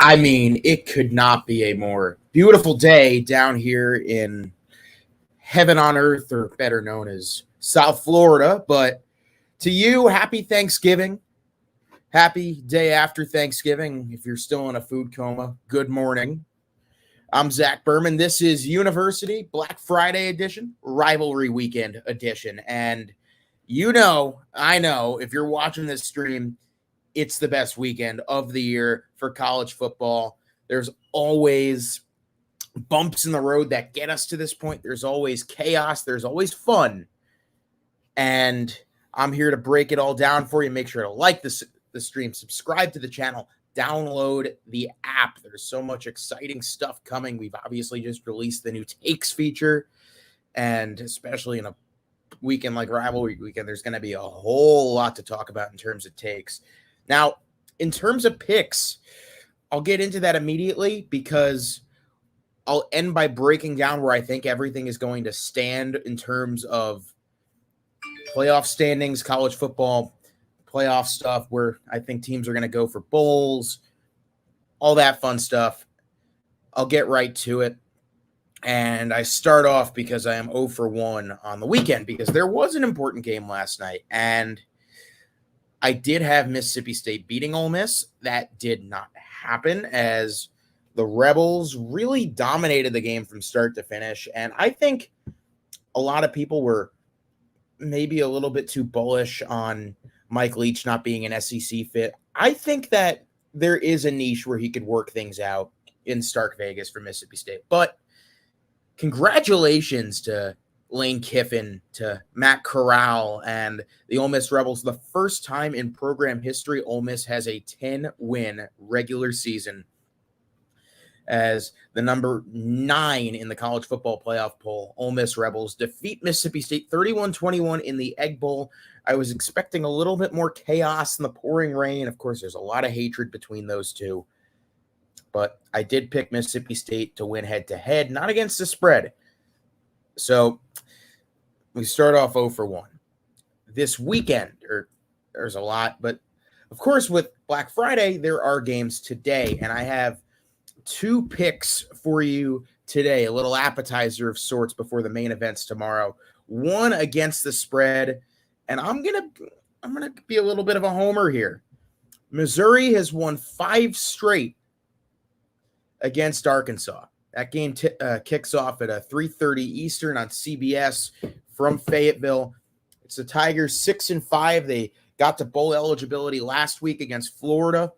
I mean, it could not be a more beautiful day down here in heaven on earth, or better known as South Florida. But to you, happy Thanksgiving. Happy day after Thanksgiving. If you're still in a food coma, good morning. I'm Zach Berman. This is University Black Friday edition, Rivalry Weekend edition. And I know, if you're watching this stream, it's the best weekend of the year for college football. There's always bumps in the road that get us to this point. There's always chaos. There's always fun. And I'm here to break it all down for you. Make sure to like the stream, subscribe to the channel, download the app. There's so much exciting stuff coming. We've obviously just released the new takes feature, and especially in a weekend like Rivalry Weekend, there's going to be a whole lot to talk about in terms of takes. Now, in terms of picks, I'll get into that immediately because I'll end by breaking down where I think everything is going to stand in terms of playoff standings, college football playoff stuff, where I think teams are going to go for bowls, all that fun stuff. I'll get right to it. And I start off because I am 0 for 1 on the weekend because there was an important game last night, and I did have Mississippi State beating Ole Miss. That did not happen as the Rebels really dominated the game from start to finish. And I think a lot of people were maybe a little bit too bullish on Mike Leach not being an SEC fit. I think that there is a niche where he could work things out in Stark Vegas for Mississippi State. But congratulations to Lane Kiffin, to Matt Corral, and the Ole Miss Rebels. The first time in program history Ole Miss has a 10-win regular season as the number 9 in the college football playoff poll. Ole Miss Rebels defeat Mississippi State 31-21 in the Egg Bowl. I was expecting a little bit more chaos in the pouring rain. Of course, there's a lot of hatred between those two. But I did pick Mississippi State to win head-to-head, not against the spread. So we start off 0 for 1. This weekend, there's a lot, but of course with Black Friday, there are games today, and I have 2 picks for you today, a little appetizer of sorts before the main events tomorrow. One against the spread, and I'm gonna be a little bit of a homer here. Missouri has won 5 straight against Arkansas. That game kicks off at 3:30 Eastern on CBS from Fayetteville. It's the Tigers 6-5. They got to bowl eligibility last week against Florida,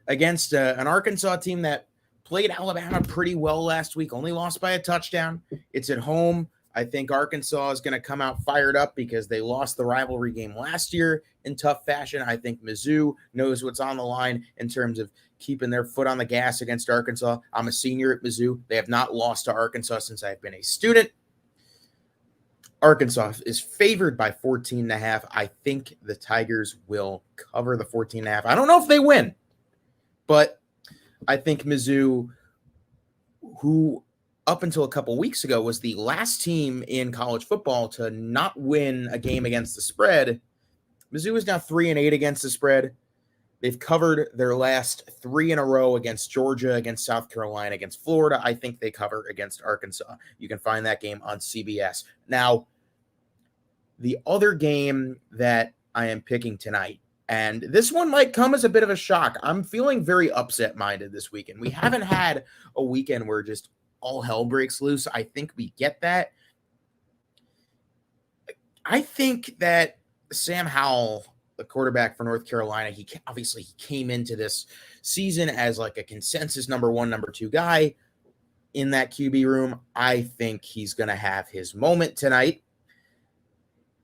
against an Arkansas team that played Alabama pretty well last week, only lost by a touchdown. It's at home. I think Arkansas is going to come out fired up because they lost the rivalry game last year in tough fashion. I think Mizzou knows what's on the line in terms of keeping their foot on the gas against Arkansas. I'm a senior at Mizzou. They have not lost to Arkansas since I've been a student. Arkansas is favored by 14.5. I think the Tigers will cover the 14.5. I don't know if they win, but I think Mizzou, who up until a couple weeks ago was the last team in college football to not win a game against the spread, Mizzou is now 3-8 against the spread. They've covered their last 3 in a row against Georgia, against South Carolina, against Florida. I think they cover against Arkansas. You can find that game on CBS. Now, the other game that I am picking tonight, and this one might come as a bit of a shock. I'm feeling very upset-minded this weekend. We haven't had a weekend where just all hell breaks loose. I think we get that. I think that Sam Howell, the quarterback for North Carolina, he came into this season as like a consensus number 1, number 2 guy in that QB room. I think he's going to have his moment tonight.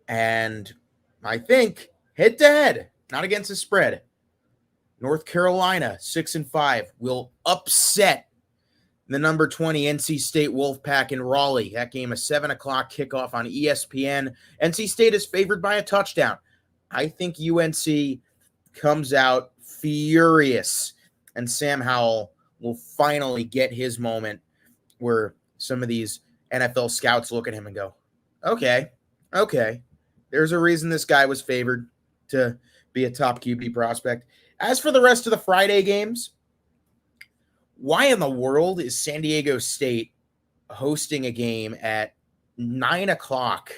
And I think head-to-head, not against the spread, North Carolina, 6-5, will upset the number 20 NC State Wolfpack in Raleigh. That game, a 7 o'clock kickoff on ESPN. NC State is favored by a touchdown. I think UNC comes out furious, and Sam Howell will finally get his moment where some of these NFL scouts look at him and go, okay, there's a reason this guy was favored to be a top QB prospect. As for the rest of the Friday games, Why in the world is San Diego State hosting a game at 9 o'clock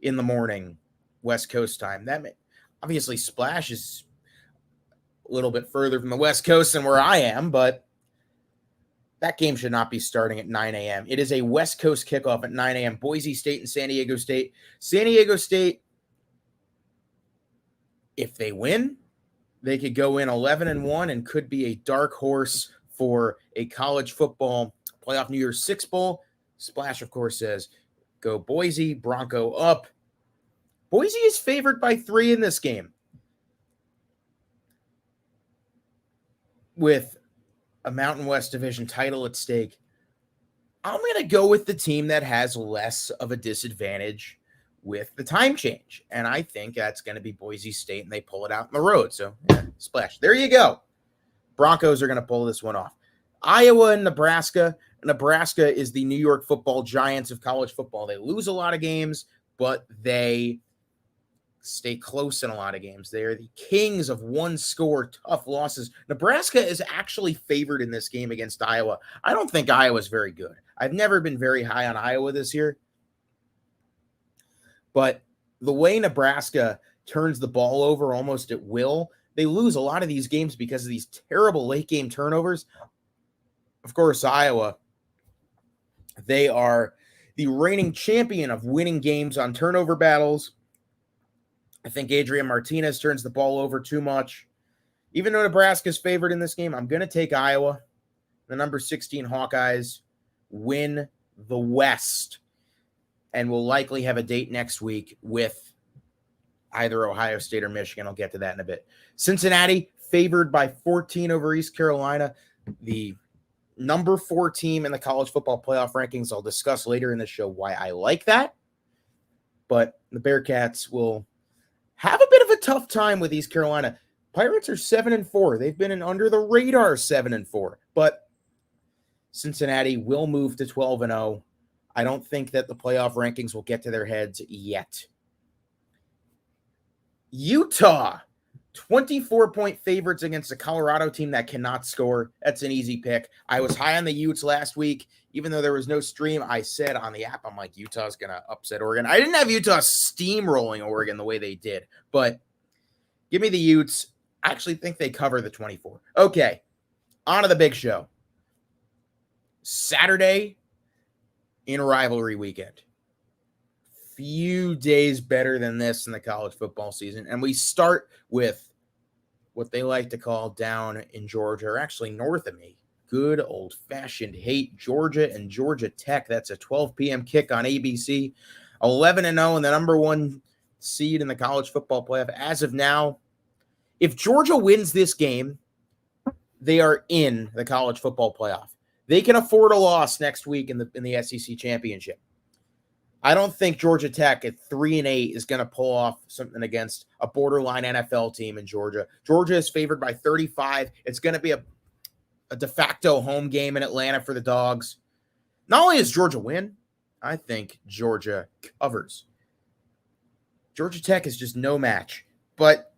in the morning, West Coast time? That obviously Splash is a little bit further from the West Coast than where I am, but that game should not be starting at 9 a.m. It is a West Coast kickoff at 9 a.m. Boise State and San Diego State. San Diego State, if they win, they could go in 11-1 and could be a dark horse for a college football playoff New Year's Six Bowl. Splash, of course, says, go Boise, Bronco up. Boise is favored by 3 in this game, with a Mountain West Division title at stake. I'm going to go with the team that has less of a disadvantage with the time change, and I think that's going to be Boise State, and they pull it out on the road. So, yeah, Splash. There you go. Broncos are going to pull this one off. Iowa and Nebraska. Nebraska is the New York football giants of college football. They lose a lot of games, but they stay close in a lot of games. They are the kings of one-score tough losses. Nebraska is actually favored in this game against Iowa. I don't think Iowa's very good. I've never been very high on Iowa this year. But the way Nebraska turns the ball over almost at will, they lose a lot of these games because of these terrible late-game turnovers. Of course, Iowa, they are the reigning champion of winning games on turnover battles. I think Adrian Martinez turns the ball over too much. Even though Nebraska's favored in this game, I'm going to take Iowa. The number 16 Hawkeyes win the West, and we'll likely have a date next week with either Ohio State or Michigan. I'll get to that in a bit. Cincinnati favored by 14 over East Carolina, the number 4 team in the college football playoff rankings. I'll discuss later in the show why I like that. But the Bearcats will have a bit of a tough time with East Carolina. Pirates are 7-4. They've been an under the radar 7-4, but Cincinnati will move to 12-0. I don't think that the playoff rankings will get to their heads yet. Utah, 24-point favorites against a Colorado team that cannot score. That's an easy pick. I was high on the Utes last week. Even though there was no stream, I said on the app, I'm like, Utah's going to upset Oregon. I didn't have Utah steamrolling Oregon the way they did, but give me the Utes. I actually think they cover the 24. Okay, on to the big show. Saturday in rivalry weekend. Few days better than this in the college football season. And we start with what they like to call down in Georgia, or actually north of me, good old-fashioned hate Georgia and Georgia Tech. That's a 12 p.m. kick on ABC. 11-0 and the number 1 seed in the college football playoff. As of now, if Georgia wins this game, they are in the college football playoff. They can afford a loss next week in the SEC championship. I don't think Georgia Tech at 3-8 is going to pull off something against a borderline NFL team in Georgia. Georgia is favored by 35. It's going to be a de facto home game in Atlanta for the Dogs. Not only does Georgia win, I think Georgia covers. Georgia Tech is just no match. But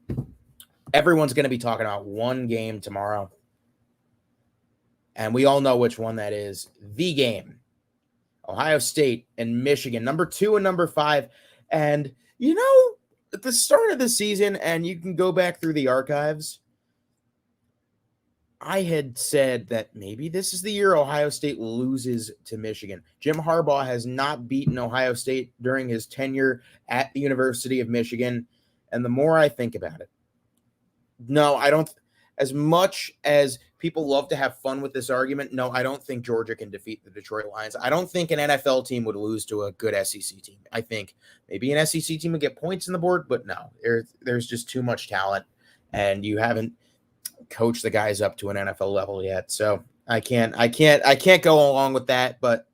everyone's going to be talking about one game tomorrow. And we all know which one that is. The game. Ohio State and Michigan, number 2 and number 5. And, you know, at the start of the season, and you can go back through the archives, I had said that maybe this is the year Ohio State loses to Michigan. Jim Harbaugh has not beaten Ohio State during his tenure at the University of Michigan. And the more I think about it, no, I don't. As much as people love to have fun with this argument, no, I don't think Georgia can defeat the Detroit Lions. I don't think an NFL team would lose to a good SEC team. I think maybe an SEC team would get points on the board, but no, there's just too much talent, and you haven't coached the guys up to an NFL level yet. So I can't go along with that. But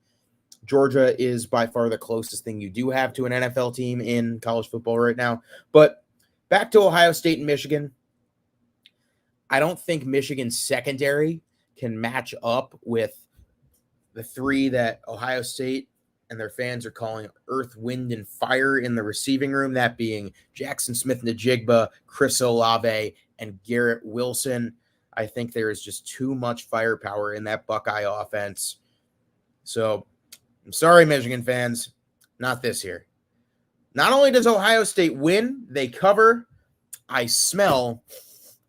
Georgia is by far the closest thing you do have to an NFL team in college football right now. But back to Ohio State and Michigan. I don't think Michigan's secondary can match up with the 3 that Ohio State and their fans are calling earth, wind, and fire in the receiving room, that being Jackson Smith-Njigba, Chris Olave, and Garrett Wilson. I think there is just too much firepower in that Buckeye offense. So I'm sorry, Michigan fans, not this year. Not only does Ohio State win, they cover. I smell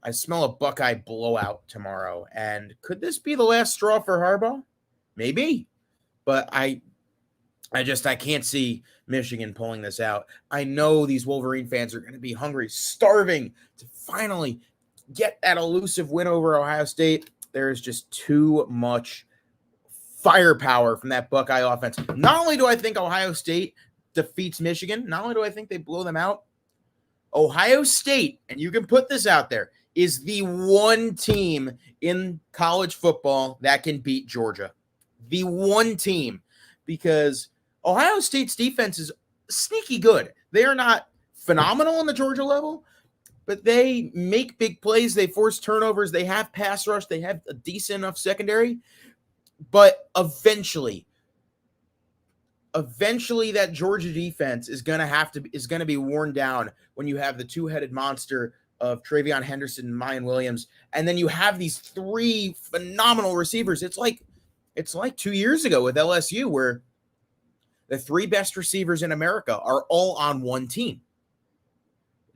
a Buckeye blowout tomorrow. And could this be the last straw for Harbaugh? Maybe. But I can't see Michigan pulling this out. I know these Wolverine fans are going to be hungry, starving to finally get that elusive win over Ohio State. There is just too much firepower from that Buckeye offense. Not only do I think Ohio State defeats Michigan, not only do I think they blow them out, Ohio State, and you can put this out there, is the one team in college football that can beat Georgia. The one team, because Ohio State's defense is sneaky good. They are not phenomenal on the Georgia level, but they make big plays. They force turnovers. They have pass rush. They have a decent enough secondary. But eventually that Georgia defense is going to be worn down when you have the two-headed monster of Travion Henderson and Mayan Williams, and then you have these three phenomenal receivers. It's like 2 years ago with LSU, where the three best receivers in America are all on one team.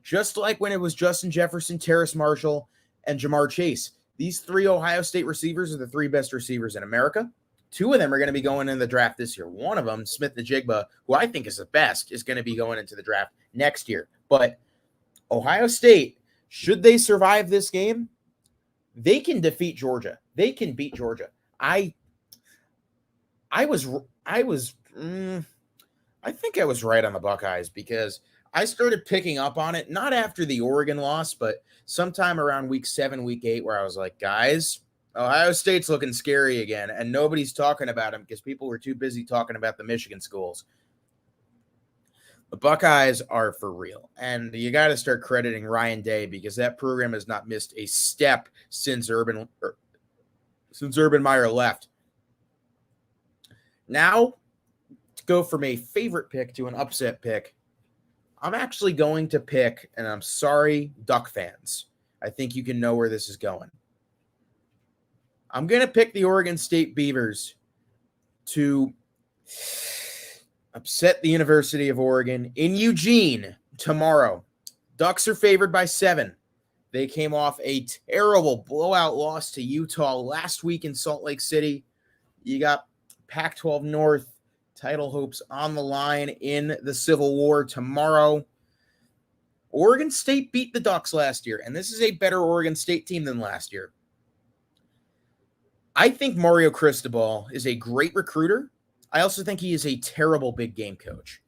Just like when it was Justin Jefferson, Terrace Marshall, and Jamar Chase. These three Ohio State receivers are the three best receivers in America. Two of them are going to be going in the draft this year. One of them, Smith-Njigba, who I think is the best, is going to be going into the draft next year. But Ohio State, should they survive this game, they can defeat Georgia. They can beat Georgia. I think I was right on the Buckeyes, because I started picking up on it, not after the Oregon loss, but sometime around week 7, week 8, where I was like, guys, Ohio State's looking scary again, and nobody's talking about them because people were too busy talking about the Michigan schools. The Buckeyes are for real, and you got to start crediting Ryan Day, because that program has not missed a step since Urban Meyer left. Now, to go from a favorite pick to an upset pick, I'm actually going to pick, and I'm sorry, Duck fans, I think you can know where this is going. I'm going to pick the Oregon State Beavers to upset the University of Oregon in Eugene tomorrow. Ducks are favored by 7. They came off a terrible blowout loss to Utah last week in Salt Lake City. You got Pac-12 North title hopes on the line in the Civil War tomorrow. Oregon State beat the Ducks last year, and this is a better Oregon State team than last year. I think Mario Cristobal is a great recruiter. I also think he is a terrible big game coach.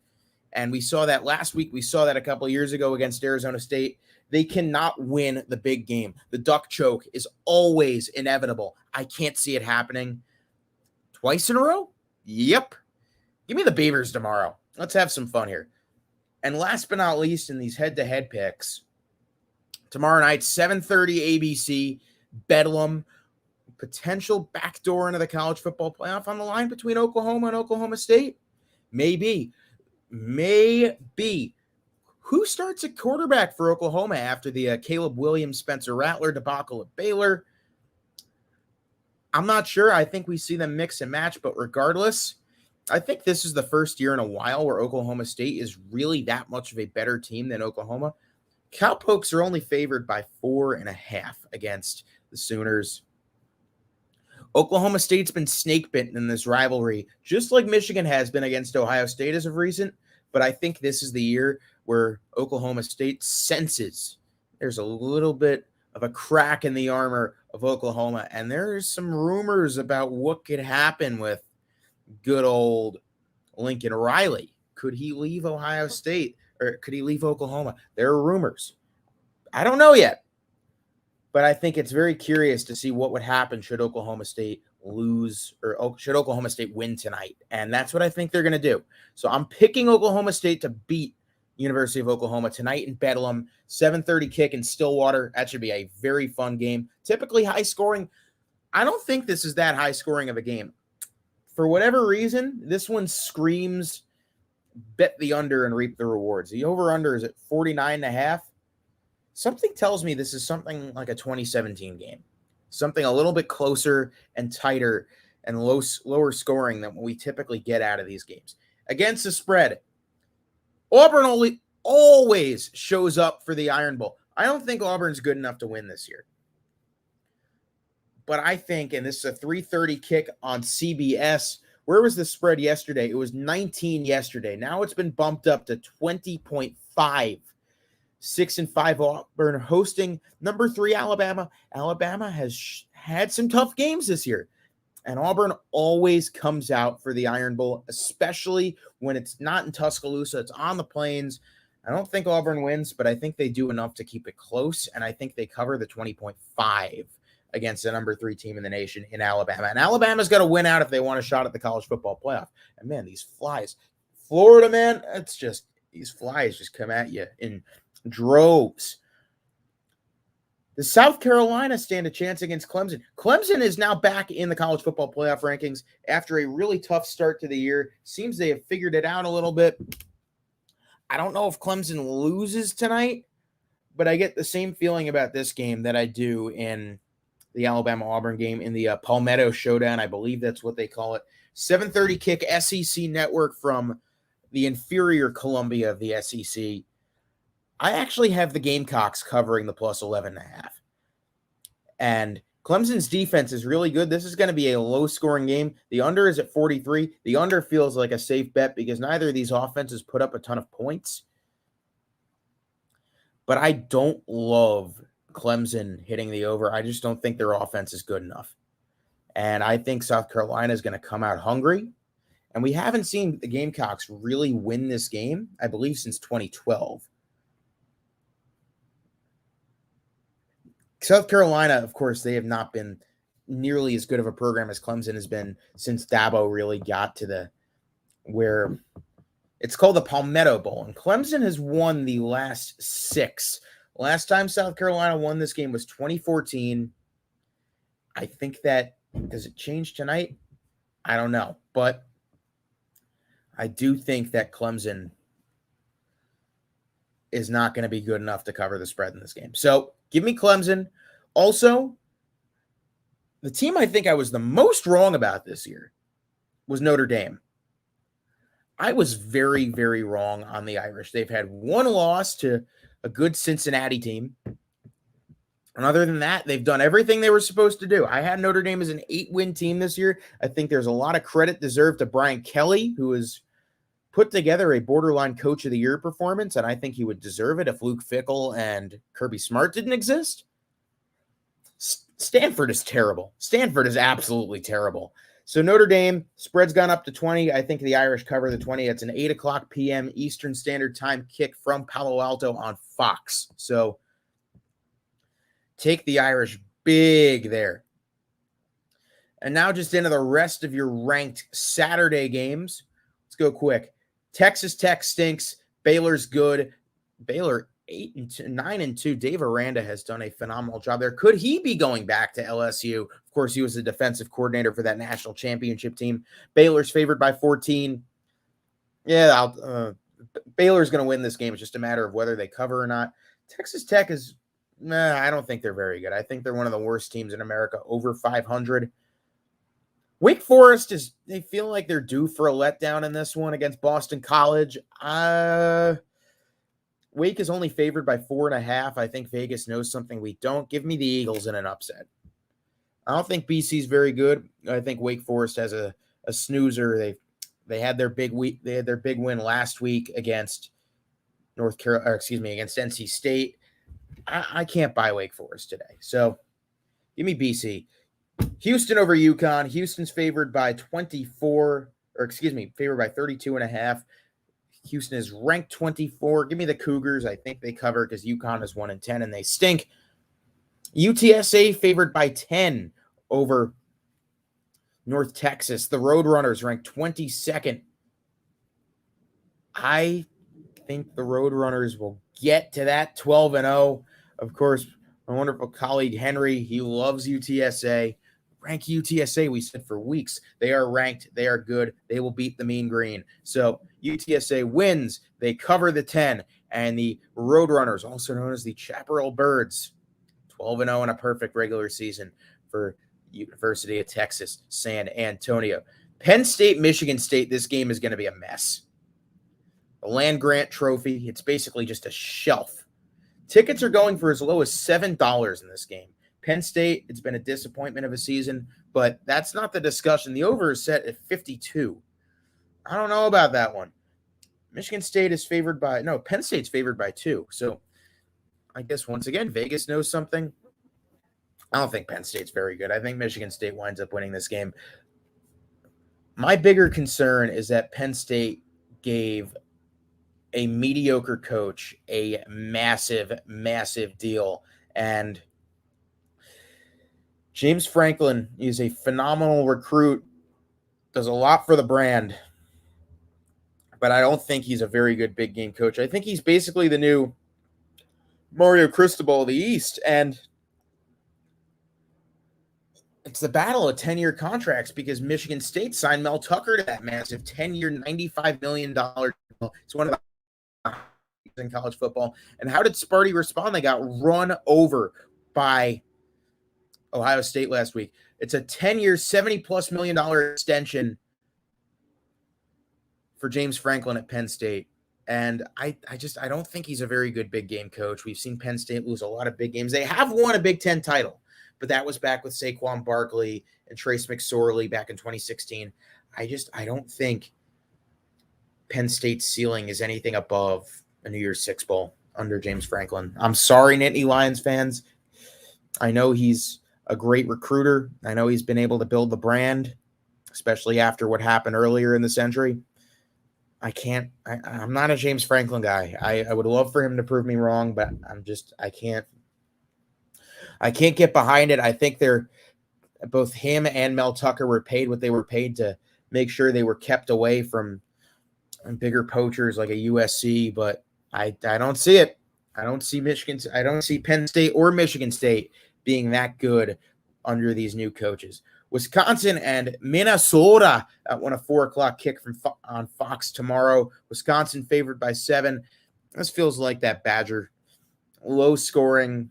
And we saw that last week. We saw that a couple of years ago against Arizona State. They cannot win the big game. The duck choke is always inevitable. I can't see it happening twice in a row. Yep. Give me the Beavers tomorrow. Let's have some fun here. And last but not least, in these head-to-head picks, tomorrow night, 7:30 ABC, Bedlam, potential backdoor into the college football playoff on the line between Oklahoma and Oklahoma State. Maybe. Who starts at quarterback for Oklahoma after the Caleb Williams, Spencer Rattler debacle at Baylor? I'm not sure. I think we see them mix and match, but regardless, I think this is the first year in a while where Oklahoma State is really that much of a better team than Oklahoma. Cowpokes are only favored by 4.5 against the Sooners. Oklahoma State's been snake bitten in this rivalry, just like Michigan has been against Ohio State as of recent. But I think this is the year where Oklahoma State senses there's a little bit of a crack in the armor of Oklahoma. And there's some rumors about what could happen with good old Lincoln Riley. Could he leave Ohio State, or could he leave Oklahoma? There are rumors. I don't know yet, but I think it's very curious to see what would happen should Oklahoma State lose, or should Oklahoma State win tonight. And that's what I think they're going to do. So I'm picking Oklahoma State to beat University of Oklahoma tonight in Bedlam, 7:30 kick in Stillwater. That should be a very fun game. Typically high scoring. I don't think this is that high scoring of a game. For whatever reason, this one screams bet the under and reap the rewards. The over-under is at 49.5. Something tells me this is something like a 2017 game. something a little bit closer and tighter and lower scoring than what we typically get out of these games. Against the spread, Auburn always shows up for the Iron Bowl. I don't think Auburn's good enough to win this year. But I think, and this is a 3:30 kick on CBS. Where was the spread yesterday? It was 19 yesterday. Now it's been bumped up to 20.5. 6-5 Auburn hosting number 3 Alabama. Alabama has had some tough games this year. And Auburn always comes out for the Iron Bowl, especially when it's not in Tuscaloosa. It's on the plains. I don't think Auburn wins, but I think they do enough to keep it close. And I think they cover the 20.5 against the number 3 team in the nation in Alabama. And Alabama's got to win out if they want a shot at the college football playoff. And man, these flies. Florida, man, it's just, these flies just come at you in droves. Does South Carolina stand a chance against Clemson? Clemson is now back in the college football playoff rankings after a really tough start to the year. Seems they have figured it out a little bit. I don't know if Clemson loses tonight, but I get the same feeling about this game that I do in the Alabama-Auburn game in the Palmetto Showdown. I believe that's what they call it. 7:30 kick, SEC Network from the inferior Columbia of the SEC. I actually have the Gamecocks covering the plus 11.5. And Clemson's defense is really good. This is going to be a low-scoring game. The under is at 43. The under feels like a safe bet because neither of these offenses put up a ton of points. But I don't love Clemson hitting the over. I just don't think their offense is good enough. And I think South Carolina is going to come out hungry. And we haven't seen the Gamecocks really win this game, I believe, since 2012. South Carolina, of course, they have not been nearly as good of a program as Clemson has been since Dabo really got to where it's called the Palmetto Bowl. And Clemson has won the last 6. Last time South Carolina won this game was 2014. I think does it change tonight? I don't know. But I do think that Clemson is not going to be good enough to cover the spread in this game. So give me Clemson. Also, the team I think I was the most wrong about this year was Notre Dame. I was very, very wrong on the Irish. They've had one loss to a good Cincinnati team. And other than that, they've done everything they were supposed to do. I had Notre Dame as an 8-win team this year. I think there's a lot of credit deserved to Brian Kelly, who has put together a borderline coach of the year performance, and I think he would deserve it if Luke Fickell and Kirby Smart didn't exist. Stanford is terrible. Stanford is absolutely terrible. So Notre Dame, spread's gone up to 20. I think the Irish cover the 20. It's an 8 o'clock p.m. Eastern Standard Time kick from Palo Alto on Fox. So take the Irish big there. And now just into the rest of your ranked Saturday games. Let's go quick. Texas Tech stinks. Baylor's good. Baylor 9-2. Dave Aranda has done a phenomenal job there. Could he be going back to LSU? Of course, he was the defensive coordinator for that national championship team. Baylor's favored by 14. Yeah, Baylor's going to win this game. It's just a matter of whether they cover or not. Texas Tech is, I don't think they're very good. I think they're one of the worst teams in America, over 500. Wake Forest they feel like they're due for a letdown in this one against Boston College. Wake is only favored by 4.5. I think Vegas knows something we don't. Give me the Eagles in an upset. I don't think BC's very good. I think Wake Forest has a snoozer. They had their big week. They had their big win last week against against NC State. I can't buy Wake Forest today. So give me BC. Houston over UConn. Houston's favored by 24, favored by 32.5. Houston is ranked 24. Give me the Cougars. I think they cover because UConn is 1-10 and they stink. UTSA favored by 10 over North Texas. The Roadrunners ranked 22nd. I think the Roadrunners will get to that 12-0. Of course, my wonderful colleague Henry, he loves UTSA. Rank UTSA, we said for weeks. They are ranked. They are good. They will beat the Mean Green. So UTSA wins. They cover the 10. And the Roadrunners, also known as the Chaparral Birds, 12-0 in a perfect regular season, for University of Texas, San Antonio. Penn State, Michigan State, this game is going to be a mess. The land grant trophy, it's basically just a shelf. Tickets are going for as low as $7 in this game. Penn State, it's been a disappointment of a season, but that's not the discussion. The over is set at 52. I don't know about that one. Michigan State is favored by, no, Penn State's favored by 2. So I guess once again, Vegas knows something. I don't think Penn State's very good. I think Michigan State winds up winning this game. My bigger concern is that Penn State gave a mediocre coach a massive, massive deal. And James Franklin is a phenomenal recruit, does a lot for the brand, but I don't think he's a very good big game coach. I think he's basically the new Mario Cristobal of the East, and it's the battle of 10-year contracts because Michigan State signed Mel Tucker to that massive 10-year, $95 million deal. It's one of the in college football. And how did Sparty respond? They got run over by Ohio State last week. It's a 10-year, $70+ million extension for James Franklin at Penn State. And I don't think he's a very good big game coach. We've seen Penn State lose a lot of big games. They have won a Big Ten title, but that was back with Saquon Barkley and Trace McSorley back in 2016. I don't think Penn State's ceiling is anything above a New Year's Six Bowl under James Franklin. I'm sorry, Nittany Lions fans. I know he's a great recruiter. I know he's been able to build the brand, especially after what happened earlier in the century. I'm not a James Franklin guy. I would love for him to prove me wrong, but I can't get behind it. I think both him and Mel Tucker were paid what they were paid to make sure they were kept away from bigger poachers like a USC, but I don't see it. I don't see Penn State or Michigan State being that good under these new coaches. Wisconsin and Minnesota at 4:00 kick on Fox tomorrow. Wisconsin favored by 7. This feels like that Badger low scoring,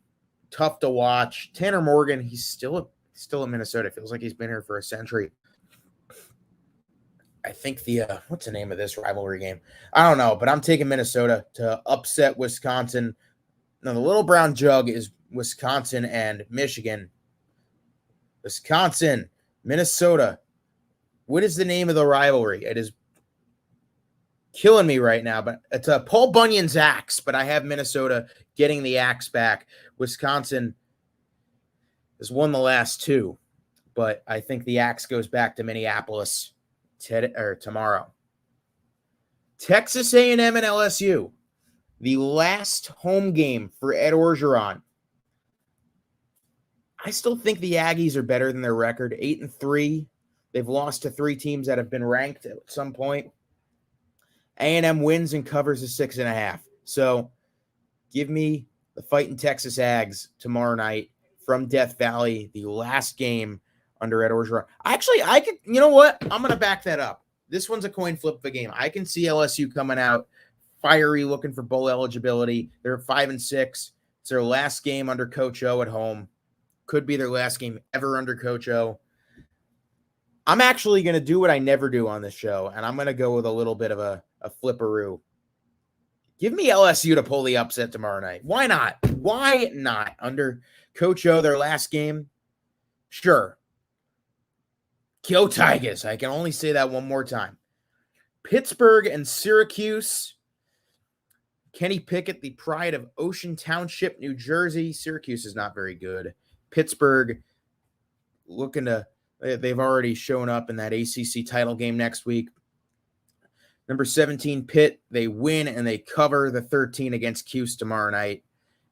tough to watch. Tanner Morgan, he's still at Minnesota. It feels like he's been here for a century. I think what's the name of this rivalry game? I don't know, but I'm taking Minnesota to upset Wisconsin. Now, the Little Brown Jug is Wisconsin and Michigan. Wisconsin, Minnesota. What is the name of the rivalry? It is killing me right now, but it's Paul Bunyan's axe, but I have Minnesota getting the axe back. Wisconsin has won the last 2, but I think the axe goes back to Minneapolis tomorrow. Texas A&M and LSU, the last home game for Ed Orgeron. I still think the Aggies are better than their record, 8-3. They've lost to 3 teams that have been ranked at some point. A&M wins and covers a 6.5. So give me the fighting Texas Ags tomorrow night from Death Valley, the last game under Ed Orgeron. Actually, I could, you know what? I'm going to back that up. This one's a coin flip of a game. I can see LSU coming out fiery, looking for bowl eligibility. They're 5-6. It's their last game under Coach O at home. Could be their last game ever under Coach O. I'm actually going to do what I never do on this show, and I'm going to go with a little bit of a flipperoo. Give me LSU to pull the upset tomorrow night. Why not? Why not? Under Coach O, their last game? Sure. Go Tigers. I can only say that one more time. Pittsburgh and Syracuse. Kenny Pickett, the pride of Ocean Township, New Jersey. Syracuse is not very good. Pittsburgh they've already shown up in that ACC title game next week. Number 17, Pitt, they win and they cover the 13 against Cuse tomorrow night.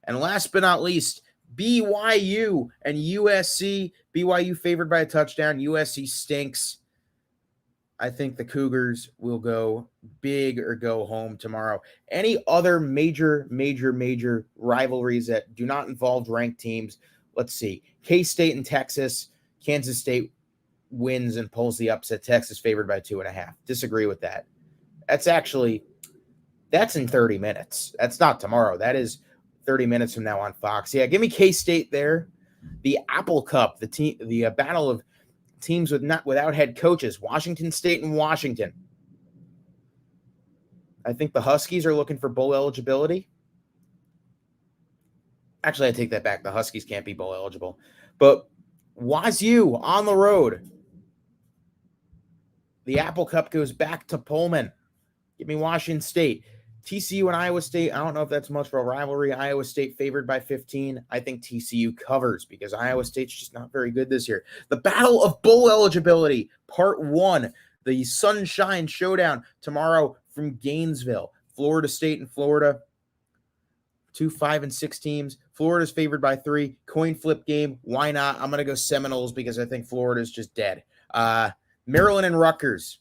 And last but not least, BYU and USC. BYU favored by a touchdown. USC stinks. I think the Cougars will go big or go home tomorrow. Any other major rivalries that do not involve ranked teams? Let's see. K-State and Texas. Kansas State wins and pulls the upset. Texas favored by 2.5. Disagree with that. That's in 30 minutes. That's not tomorrow. That is 30 minutes from now on Fox. Yeah, give me K-State there. The Apple Cup, the battle of teams without head coaches, Washington State and Washington. I think the Huskies are looking for bowl eligibility. Actually, I take that back. The Huskies can't be bowl eligible. But Wazoo on the road. The Apple Cup goes back to Pullman. Give me Washington State. TCU and Iowa State, I don't know if that's much for a rivalry. Iowa State favored by 15. I think TCU covers because Iowa State's just not very good this year. The Battle of Bowl Eligibility, Part 1. The Sunshine Showdown tomorrow from Gainesville. Florida State and Florida. 2, 5, and 6 teams. Florida's favored by 3. Coin flip game. Why not? I'm going to go Seminoles because I think Florida's just dead. Maryland and Rutgers.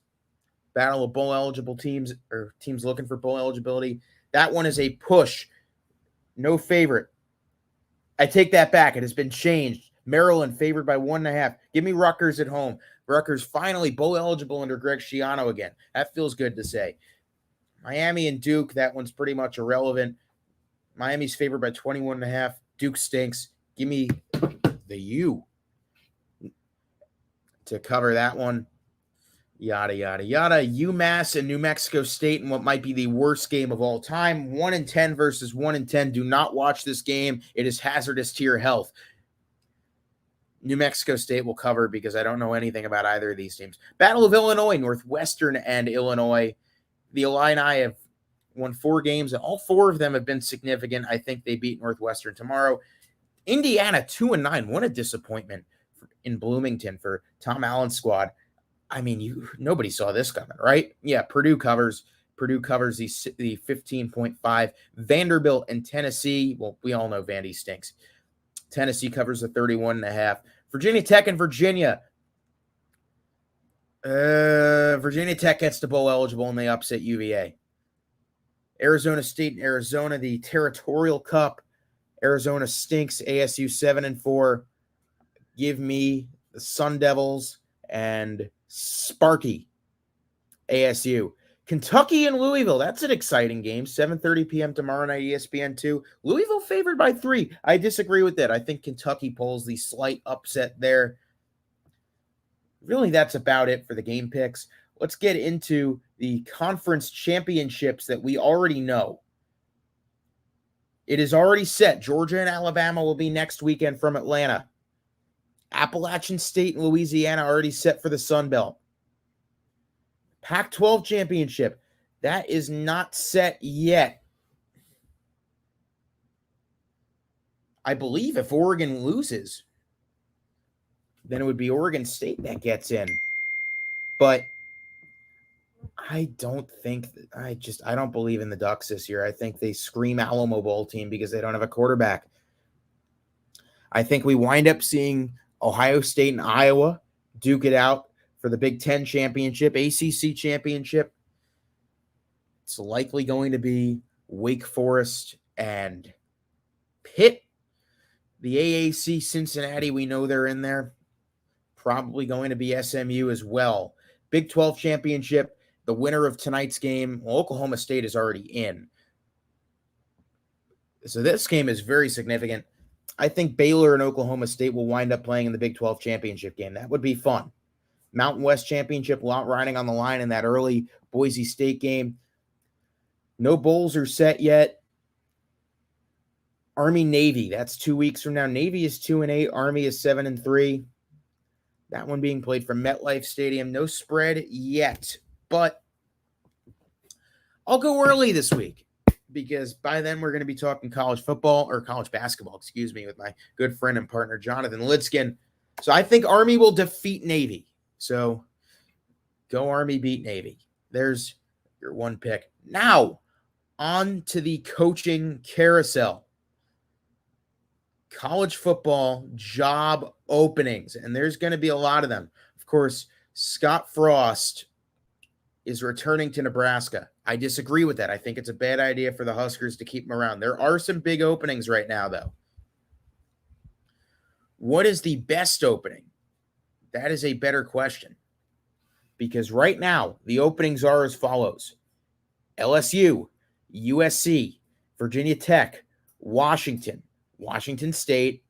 Battle of bowl eligible teams or teams looking for bowl eligibility. That one is a push. No favorite. I take that back. It has been changed. Maryland favored by 1.5. Give me Rutgers at home. Rutgers finally bowl eligible under Greg Schiano again. That feels good to say. Miami and Duke, that one's pretty much irrelevant. Miami's favored by 21.5. Duke stinks. Give me the U to cover that one. Yada, yada, yada. UMass and New Mexico State in what might be the worst game of all time. 1-10 versus 1-10. Do not watch this game. It is hazardous to your health. New Mexico State will cover because I don't know anything about either of these teams. Battle of Illinois, Northwestern and Illinois. The Illini have won 4 games, and all 4 of them have been significant. I think they beat Northwestern tomorrow. Indiana, 2-9. What a disappointment in Bloomington for Tom Allen's squad. I mean, nobody saw this coming, right? Yeah, Purdue covers. Purdue covers the 15.5. Vanderbilt and Tennessee. Well, we all know Vandy stinks. Tennessee covers the 31.5. Virginia Tech and Virginia. Virginia Tech gets to bowl eligible and they upset UVA. Arizona State and Arizona, the Territorial Cup. Arizona stinks. ASU 7-4. Give me the Sun Devils and Sparky ASU. Kentucky and Louisville. That's an exciting game. 7:30 p.m. tomorrow night, ESPN2. Louisville favored by 3. I disagree with that. I think Kentucky pulls the slight upset there. Really, that's about it for the game picks. Let's get into the conference championships that we already know. It is already set. Georgia and Alabama will be next weekend from Atlanta. Appalachian State and Louisiana already set for the Sun Belt. Pac-12 championship. That is not set yet. I believe if Oregon loses, then it would be Oregon State that gets in. But I don't believe in the Ducks this year. I think they scream Alamo Bowl team because they don't have a quarterback. I think we wind up seeing Ohio State and Iowa duke it out for the Big Ten championship, ACC championship. It's likely going to be Wake Forest and Pitt. The AAC Cincinnati, we know they're in there. Probably going to be SMU as well. Big 12 championship, the winner of tonight's game, Oklahoma State is already in. So this game is very significant. I think Baylor and Oklahoma State will wind up playing in the Big 12 championship game. That would be fun. Mountain West championship, a lot riding on the line in that early Boise State game. No bowls are set yet. Army-Navy, that's 2 weeks from now. Navy is 2-8. Army is 7-3. That one being played from MetLife Stadium. No spread yet, but I'll go early this week because by then we're going to be talking college football or college basketball, with my good friend and partner, Jonathan Litzkin. So I think Army will defeat Navy. So go Army, beat Navy. There's your one pick. Now on to the coaching carousel. College football job openings, and there's going to be a lot of them. Of course, Scott Frost is returning to Nebraska. I disagree with that. I think it's a bad idea for the Huskers to keep him around. There are some big openings right now, though. What is the best opening? That is a better question. Because right now, the openings are as follows. LSU, USC, Virginia Tech, Washington State,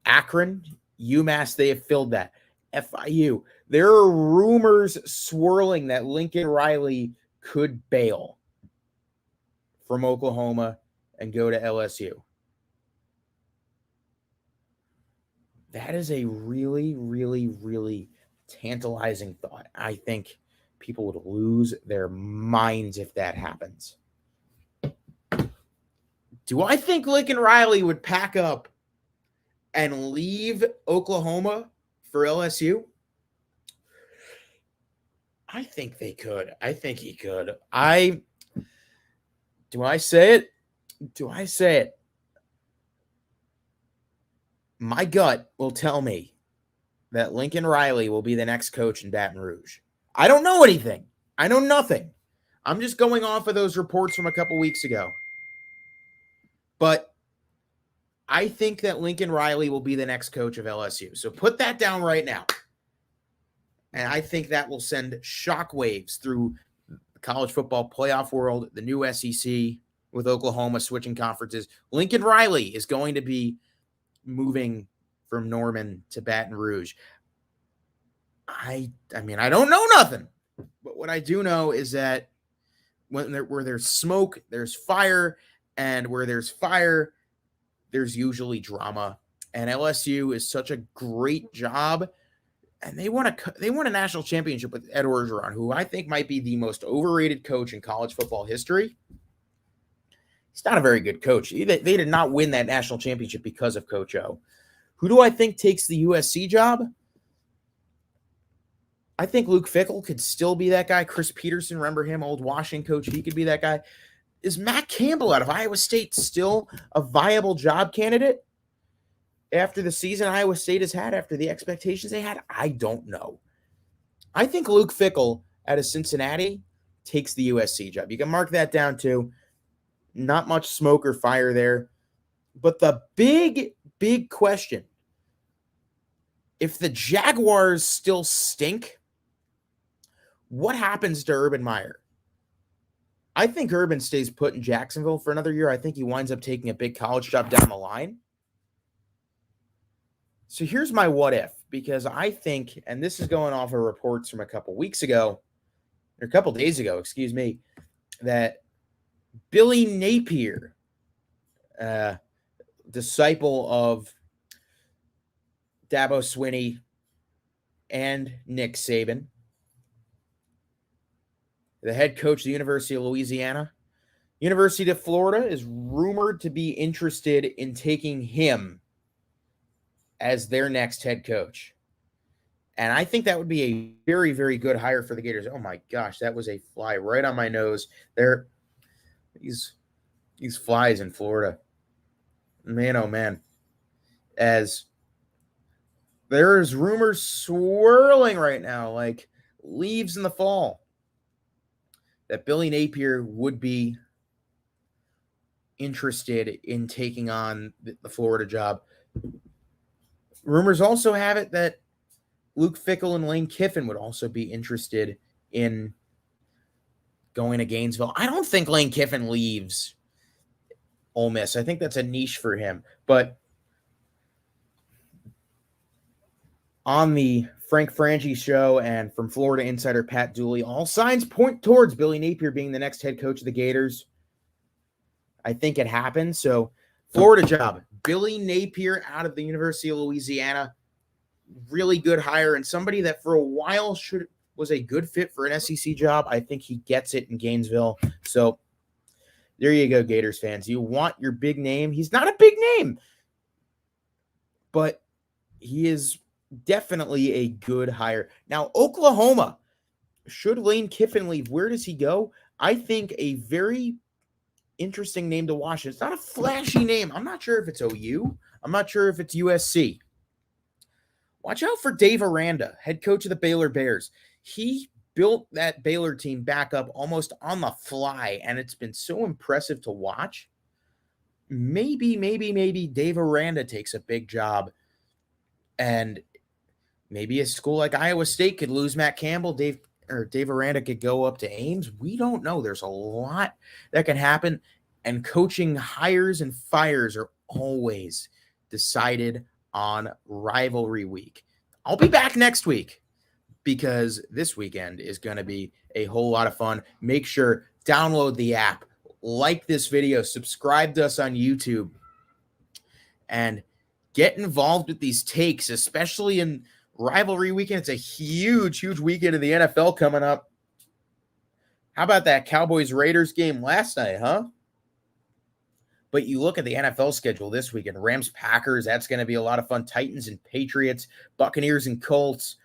Akron, UMass, they have filled that. FIU, there are rumors swirling that Lincoln Riley could bail from Oklahoma and go to LSU. That is a really, really, really tantalizing thought. I think people would lose their minds if that happens. Do I think Lincoln Riley would pack up and leave Oklahoma for LSU? I think they could. I think he could. Do I say it? Do I say it? My gut will tell me that Lincoln Riley will be the next coach in Baton Rouge. I don't know anything. I know nothing. I'm just going off of those reports from a couple weeks ago. But I think that Lincoln Riley will be the next coach of LSU. So put that down right now. And I think that will send shockwaves through the college football playoff world, the new SEC with Oklahoma switching conferences. Lincoln Riley is going to be moving from Norman to Baton Rouge. I mean, I don't know nothing. But what I do know is that where there's smoke, there's fire. And where there's fire, there's usually drama. And LSU is such a great job. And they won a national championship with Ed Orgeron, who I think might be the most overrated coach in college football history. He's not a very good coach. They did not win that national championship because of Coach O. Who do I think takes the USC job? I think Luke Fickell could still be that guy. Chris Peterson, remember him, old Washington coach, he could be that guy. Is Matt Campbell out of Iowa State still a viable job candidate after the season Iowa State has had, after the expectations they had? I don't know. I think Luke Fickell out of Cincinnati takes the USC job. You can mark that down too. Not much smoke or fire there. But the big, big question, if the Jaguars still stink, what happens to Urban Meyer? I think Urban stays put in Jacksonville for another year. I think he winds up taking a big college job down the line. So here's my what if, because I think, and this is going off of reports from a couple weeks ago, or a couple days ago, excuse me, that Billy Napier, disciple of Dabo Swinney and Nick Saban, the head coach of the University of Louisiana, University of Florida is rumored to be interested in taking him as their next head coach. And I think that would be a very, very good hire for the Gators. Oh my gosh, that was a fly right on my nose. These flies in Florida. Man, oh man. As there's rumors swirling right now, like leaves in the fall, that Billy Napier would be interested in taking on the Florida job. Rumors also have it that Luke Fickell and Lane Kiffin would also be interested in going to Gainesville. I don't think Lane Kiffin leaves Ole Miss. I think that's a niche for him. But on the Frank Frangie show and from Florida insider Pat Dooley, all signs point towards Billy Napier being the next head coach of the Gators. I think it happened. So Florida job, Billy Napier out of the University of Louisiana, really good hire, and somebody that for a while was a good fit for an SEC job. I think he gets it in Gainesville. So there you go, Gators fans. You want your big name. He's not a big name, but he is definitely a good hire. Now, Oklahoma, should Lane Kiffin leave, where does he go? I think a very interesting name to watch. It's not a flashy name. I'm not sure if it's OU. I'm not sure if it's USC. Watch out for Dave Aranda, head coach of the Baylor Bears. He built that Baylor team back up almost on the fly, and it's been so impressive to watch. Maybe Dave Aranda takes a big job, and maybe a school like Iowa State could lose Matt Campbell. Dave Aranda could go up to Ames. We don't know. There's a lot that can happen, and coaching hires and fires are always decided on Rivalry Week. I'll be back next week because this weekend is going to be a whole lot of fun. Make sure, download the app, like this video, subscribe to us on YouTube, and get involved with these takes, especially in Rivalry Weekend. It's a huge, huge weekend of the NFL coming up. How about that Cowboys-Raiders game last night, huh? But you look at the NFL schedule this weekend, Rams-Packers, that's going to be a lot of fun. Titans and Patriots, Buccaneers and Colts,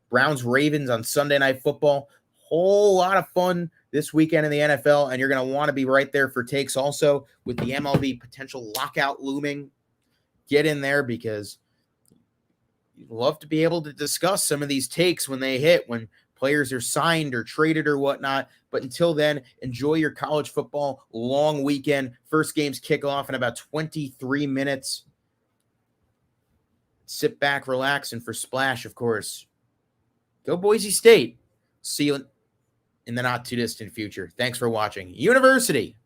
Browns-Ravens on Sunday Night Football. Whole lot of fun this weekend in the NFL, and you're going to want to be right there for takes also with the MLB potential lockout looming. Get in there because you'd love to be able to discuss some of these takes when they hit, when players are signed or traded or whatnot. But until then, enjoy your college football long weekend. First games kick off in about 23 minutes. Sit back, relax, and for Splash, of course, go Boise State. See you in the not too distant future. Thanks for watching uNIVERSITY.